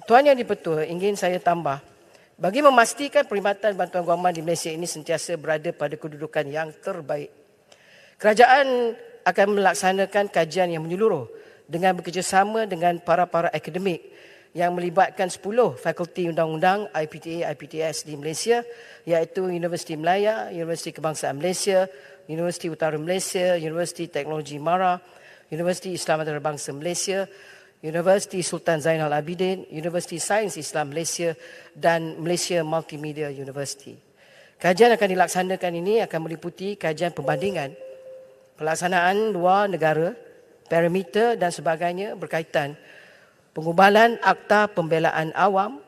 Tuan Yang di-Pertua, ingin saya tambah, bagi memastikan perkhidmatan bantuan guaman di Malaysia ini sentiasa berada pada kedudukan yang terbaik, kerajaan akan melaksanakan kajian yang menyeluruh dengan bekerjasama dengan para akademik yang melibatkan 10 fakulti undang-undang IPTA, IPTS di Malaysia, iaitu Universiti Melaya, Universiti Kebangsaan Malaysia, Universiti Utara Malaysia, Universiti Teknologi MARA, Universiti Islam Antarabangsa Malaysia, Universiti Sultan Zainal Abidin, Universiti Sains Islam Malaysia dan Malaysia Multimedia University. Kajian akan dilaksanakan ini akan meliputi kajian perbandingan pelaksanaan luar negara, parameter dan sebagainya berkaitan pengubalan Akta Pembelaan Awam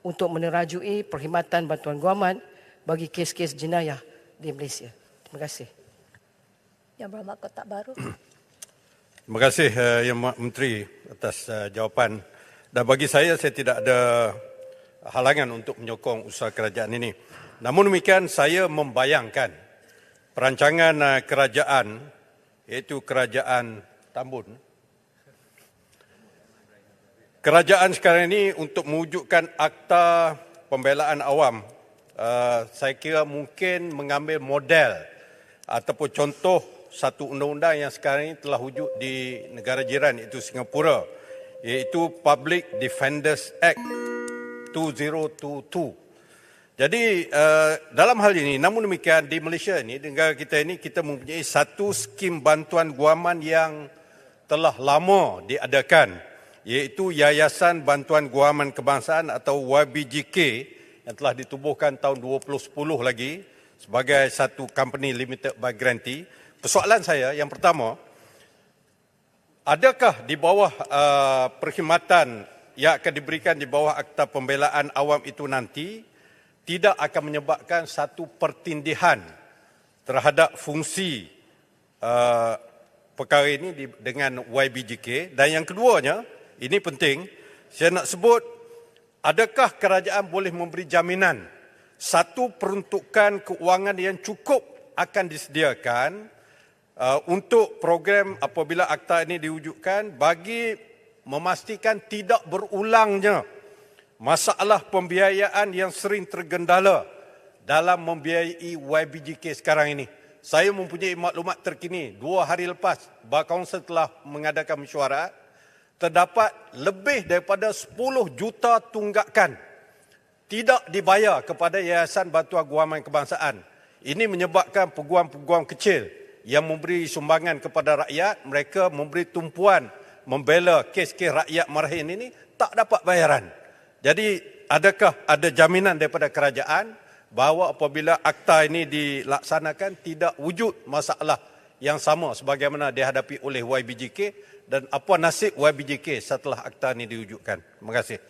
untuk menerajui perkhidmatan bantuan guaman bagi kes-kes jenayah di Malaysia. Terima kasih. Yang Berhormat Kotak Baru. Terima kasih Yang Menteri atas jawapan. Dan bagi saya tidak ada halangan untuk menyokong usaha kerajaan ini. Namun demikian, saya membayangkan perancangan kerajaan, iaitu Kerajaan Tambun. Kerajaan sekarang ini untuk mewujudkan Akta Pembelaan Awam, saya kira mungkin mengambil model ataupun contoh satu undang-undang yang sekarang ini telah wujud di negara jiran, iaitu Singapura, iaitu Public Defenders Act 2022. Jadi dalam hal ini, namun demikian di Malaysia ini, negara kita ini, kita mempunyai satu skim bantuan guaman yang telah lama diadakan, iaitu Yayasan Bantuan Guaman Kebangsaan atau YBGK yang telah ditubuhkan tahun 2010 lagi sebagai satu company limited by grantee. Persoalan saya yang pertama, adakah di bawah perkhidmatan yang akan diberikan di bawah Akta Pembelaan Awam itu nanti tidak akan menyebabkan satu pertindihan terhadap fungsi perkara ini dengan YBGK? Dan yang keduanya, ini penting, saya nak sebut, adakah kerajaan boleh memberi jaminan satu peruntukan keuangan yang cukup akan disediakan untuk program apabila akta ini diwujudkan bagi memastikan tidak berulangnya masalah pembiayaan yang sering tergendala dalam membiayai YBGK sekarang ini. Saya mempunyai maklumat terkini, 2 hari lepas Bar Kaunsil telah mengadakan mesyuarat, terdapat lebih daripada 10 juta tunggakan tidak dibayar kepada Yayasan Bantuan Guaman Kebangsaan. Ini menyebabkan peguam-peguam kecil yang memberi sumbangan kepada rakyat, mereka memberi tumpuan membela kes-kes rakyat marahin ini, tak dapat bayaran. Jadi adakah ada jaminan daripada kerajaan bahawa apabila akta ini dilaksanakan tidak wujud masalah yang sama sebagaimana dihadapi oleh YBGK, dan apa nasib YBGK setelah akta ini diwujudkan? Terima kasih.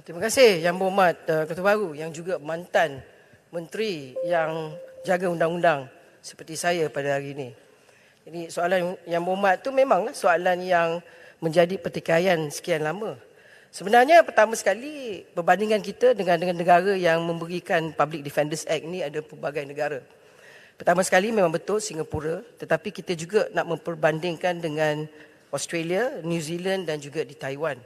Terima kasih Yang Berhormat Ketua Baru yang juga mantan Menteri yang jaga undang-undang seperti saya pada hari ini. Jadi soalan Yang Berhormat itu memanglah soalan yang menjadi pertikaian sekian lama. Sebenarnya pertama sekali perbandingan kita dengan negara yang memberikan Public Defenders Act ini ada pelbagai negara. Pertama sekali memang betul Singapura, tetapi kita juga nak memperbandingkan dengan Australia, New Zealand dan juga di Taiwan.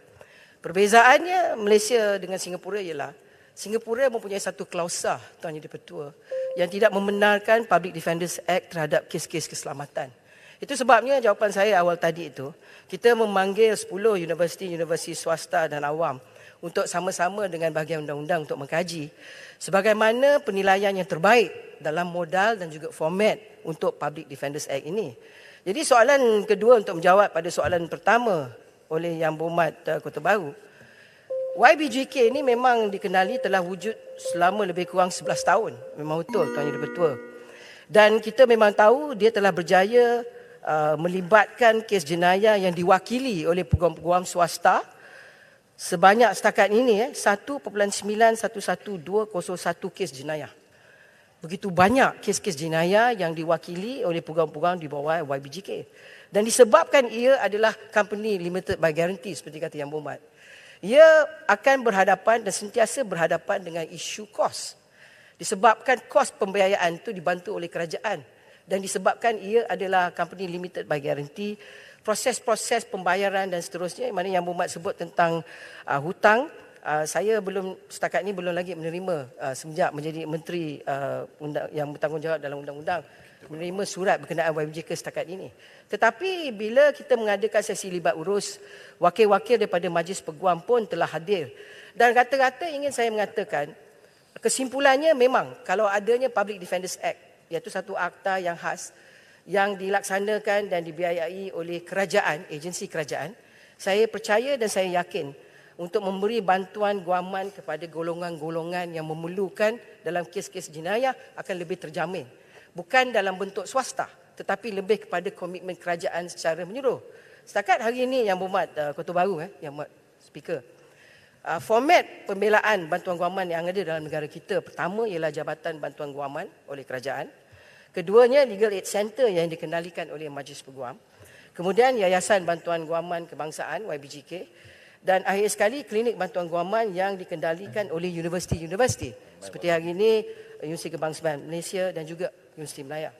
Perbezaannya Malaysia dengan Singapura ialah Singapura mempunyai satu klausa, Tuan Yang di-Pertua, yang tidak membenarkan Public Defenders Act terhadap kes-kes keselamatan. Itu sebabnya jawapan saya awal tadi itu, kita memanggil 10 universiti swasta dan awam untuk sama-sama dengan bahagian undang-undang untuk mengkaji sebagaimana penilaian yang terbaik dalam modal dan juga format untuk Public Defenders Act ini. Jadi soalan kedua untuk menjawab pada soalan pertama oleh Yang Berhormat Kota Baru, YBGK ini memang dikenali telah wujud selama lebih kurang 11 tahun. Memang betul Tuan Yang di-Pertua. Dan kita memang tahu dia telah berjaya melibatkan kes jenayah yang diwakili oleh peguam-peguam swasta sebanyak setakat ini 1.911201 kes jenayah. Begitu banyak kes-kes jenayah yang diwakili oleh peguam-peguam di bawah YBGK. Dan disebabkan ia adalah company limited by guarantee seperti kata Yang Berhormat, ia akan berhadapan dan sentiasa berhadapan dengan isu kos. Disebabkan kos pembiayaan itu dibantu oleh kerajaan dan disebabkan ia adalah company limited by guarantee, proses-proses pembayaran dan seterusnya, mana yang Muhammad sebut tentang hutang, saya setakat ini belum lagi menerima semenjak menjadi menteri yang bertanggungjawab dalam undang-undang, menerima surat berkenaan YBJK setakat ini. Tetapi bila kita mengadakan sesi libat urus, wakil-wakil daripada Majlis Peguam pun telah hadir. Dan rata-rata ingin saya mengatakan, kesimpulannya memang kalau adanya Public Defenders Act, iaitu satu akta yang khas yang dilaksanakan dan dibiayai oleh kerajaan, agensi kerajaan, saya percaya dan saya yakin untuk memberi bantuan guaman kepada golongan-golongan yang memerlukan dalam kes-kes jenayah akan lebih terjamin. Bukan dalam bentuk swasta, tetapi lebih kepada komitmen kerajaan secara menyeluruh. Setakat hari ini Yang Berhormat Ketua Baru, Yang Berhormat Speaker, format pembelaan bantuan guaman yang ada dalam negara kita, pertama ialah Jabatan Bantuan Guaman oleh kerajaan. Keduanya Legal Aid Center yang dikendalikan oleh Majlis Peguam. Kemudian Yayasan Bantuan Guaman Kebangsaan YBJK. Dan akhir sekali Klinik Bantuan Guaman yang dikendalikan oleh universiti-universiti. Seperti hari ini Universiti Kebangsaan Malaysia dan juga Universiti Melaya.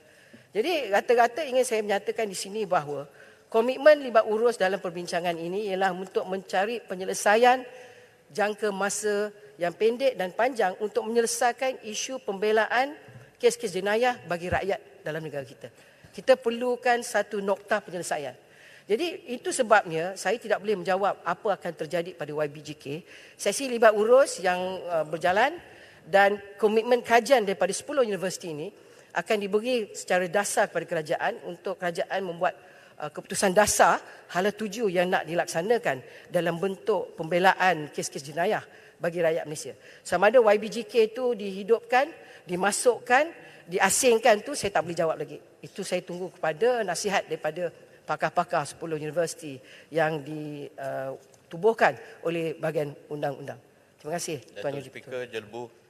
Jadi rata-rata ingin saya menyatakan di sini bahawa komitmen libat urus dalam perbincangan ini ialah untuk mencari penyelesaian jangka masa yang pendek dan panjang untuk menyelesaikan isu pembelaan kes-kes jenayah bagi rakyat dalam negara kita. Kita perlukan satu nokta penyelesaian. Jadi itu sebabnya saya tidak boleh menjawab apa akan terjadi pada YBJK. Sesi libat urus yang berjalan dan komitmen kajian daripada 10 universiti ini akan diberi secara dasar kepada kerajaan untuk kerajaan membuat keputusan dasar hala tuju yang nak dilaksanakan dalam bentuk pembelaan kes-kes jenayah bagi rakyat Malaysia. Sama ada YBJK itu dihidupkan, dimasukkan, diasingkan tu saya tak boleh jawab lagi. Itu saya tunggu kepada nasihat daripada pakar-pakar 10 universiti yang ditubuhkan oleh bahagian undang-undang. Terima kasih Tuan Yang Speaker Jelbu.